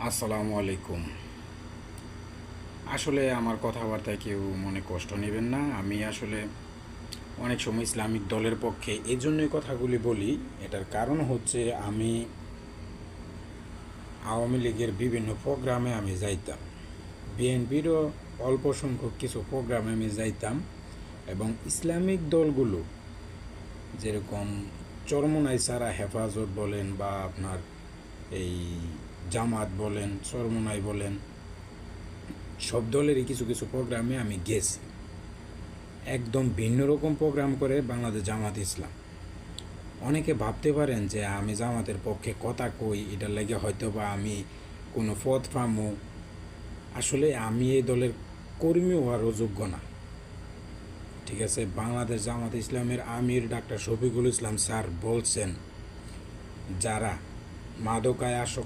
আসসালামু আলাইকুম। আসলে আমার কথাবার্তায় কেউ মনে কষ্ট নেবেন না। আমি আসলে অনেক সময় ইসলামিক দলের পক্ষে এই জন্যই কথাগুলি বলি। এটার কারণ হচ্ছে আমি আওয়ামী লীগের বিভিন্ন প্রোগ্রামে আমি যাইতাম, বিএনপিরও অল্প সংখ্যক কিছু প্রোগ্রামে আমি যাইতাম, এবং ইসলামিক দলগুলো যেরকম চরমোনাই সারা হেফাজত বলেন বা আপনার এই জামাত বলেন, চরমোনাই বলেন, সব দলেরই কিছু কিছু প্রোগ্রামে আমি গেছি। একদম ভিন্ন রকম প্রোগ্রাম করে বাংলাদেশ জামাত ইসলাম। অনেকে ভাবতে পারেন যে আমি জামাতের পক্ষে কথা কই, এটার লেগে হয়তো বা আমি কোনো পদ পামো। আসলে আমি এই দলের কর্মী হওয়ারও যোগ্য না। ঠিক আছে, বাংলাদেশ জামাত ইসলামের আমির ডাক্তার শফিকুল ইসলাম স্যার বলছেন, যারা মাদকায় আসক্ত